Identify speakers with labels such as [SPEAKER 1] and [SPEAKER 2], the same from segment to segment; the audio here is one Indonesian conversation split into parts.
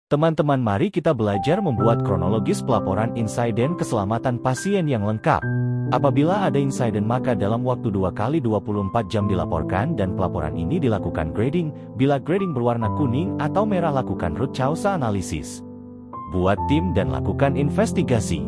[SPEAKER 1] Teman-teman, mari kita belajar membuat kronologis pelaporan insiden keselamatan pasien yang lengkap. Apabila ada insiden, maka dalam waktu 2 kali 24 jam dilaporkan dan pelaporan ini dilakukan grading. Bila grading berwarna kuning atau merah, lakukan root cause analysis. Buat tim dan lakukan investigasi.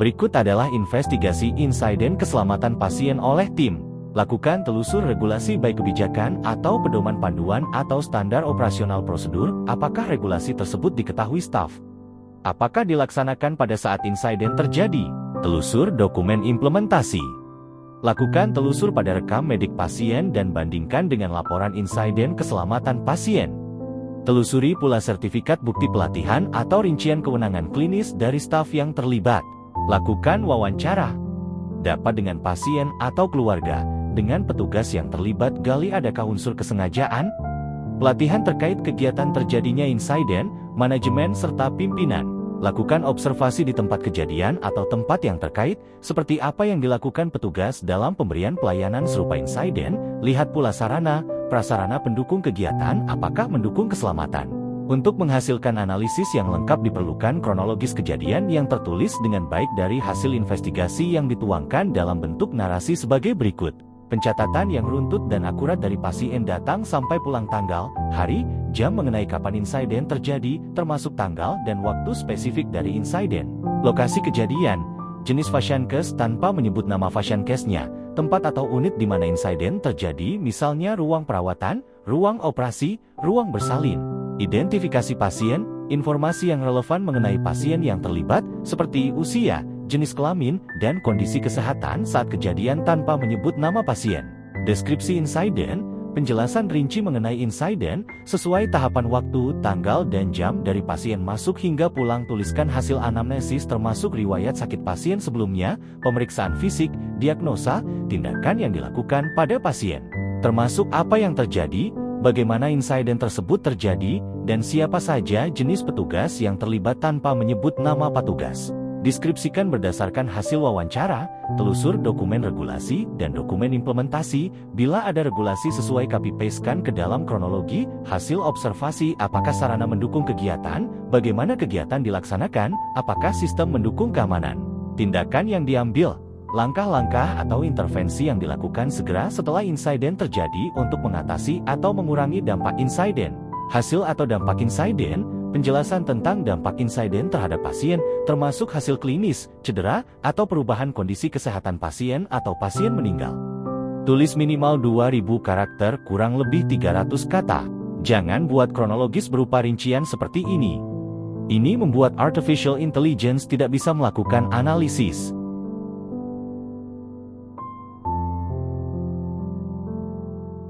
[SPEAKER 1] Berikut adalah investigasi insiden keselamatan pasien oleh tim. Lakukan telusur regulasi baik kebijakan atau pedoman panduan atau standar operasional prosedur. Apakah regulasi tersebut diketahui staf? Apakah dilaksanakan pada saat insiden terjadi? Telusur dokumen implementasi. Lakukan telusur pada rekam medik pasien dan bandingkan dengan laporan insiden keselamatan pasien. Telusuri pula sertifikat bukti pelatihan atau rincian kewenangan klinis dari staf yang terlibat. Lakukan wawancara dapat dengan pasien atau keluarga, dengan petugas yang terlibat. Gali adakah unsur kesengajaan? Pelatihan terkait kegiatan terjadinya insiden, manajemen serta pimpinan. Lakukan observasi di tempat kejadian atau tempat yang terkait, seperti apa yang dilakukan petugas dalam pemberian pelayanan serupa insiden. Lihat pula sarana, prasarana pendukung kegiatan, apakah mendukung keselamatan. Untuk menghasilkan analisis yang lengkap diperlukan kronologis kejadian yang tertulis dengan baik dari hasil investigasi yang dituangkan dalam bentuk narasi sebagai berikut. Pencatatan yang runtut dan akurat dari pasien datang sampai pulang, tanggal, hari, jam mengenai kapan insiden terjadi, termasuk tanggal dan waktu spesifik dari insiden. Lokasi kejadian, jenis Fashiankes tanpa menyebut nama Fashiankesnya, tempat atau unit di mana insiden terjadi, misalnya ruang perawatan, ruang operasi, ruang bersalin. Identifikasi pasien, informasi yang relevan mengenai pasien yang terlibat, seperti usia, jenis kelamin, dan kondisi kesehatan saat kejadian tanpa menyebut nama pasien. Deskripsi insiden, penjelasan rinci mengenai insiden, sesuai tahapan waktu, tanggal, dan jam dari pasien masuk hingga pulang. Tuliskan hasil anamnesis termasuk riwayat sakit pasien sebelumnya, pemeriksaan fisik, diagnosa, tindakan yang dilakukan pada pasien. Termasuk apa yang terjadi, bagaimana insiden tersebut terjadi, dan siapa saja jenis petugas yang terlibat tanpa menyebut nama petugas. Deskripsikan berdasarkan hasil wawancara, telusur dokumen regulasi, dan dokumen implementasi. Bila ada regulasi sesuai, copy-pastekan ke dalam kronologi. Hasil observasi, apakah sarana mendukung kegiatan, bagaimana kegiatan dilaksanakan, apakah sistem mendukung keamanan. Tindakan yang diambil, langkah-langkah atau intervensi yang dilakukan segera setelah insiden terjadi untuk mengatasi atau mengurangi dampak insiden. Hasil atau dampak insiden, penjelasan tentang dampak insiden terhadap pasien, termasuk hasil klinis, cedera, atau perubahan kondisi kesehatan pasien atau pasien meninggal. Tulis minimal 2000 karakter, kurang lebih 300 kata. Jangan buat kronologis berupa rincian seperti ini. Ini membuat artificial intelligence tidak bisa melakukan analisis.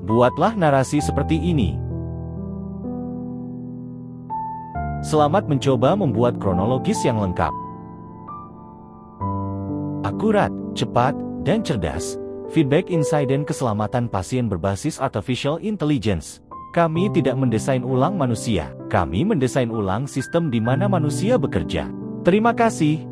[SPEAKER 1] Buatlah narasi seperti ini. Selamat mencoba membuat kronologis yang lengkap, akurat, cepat, dan cerdas. Feedback insiden keselamatan pasien berbasis artificial intelligence. Kami tidak mendesain ulang manusia, kami mendesain ulang sistem di mana manusia bekerja. Terima kasih.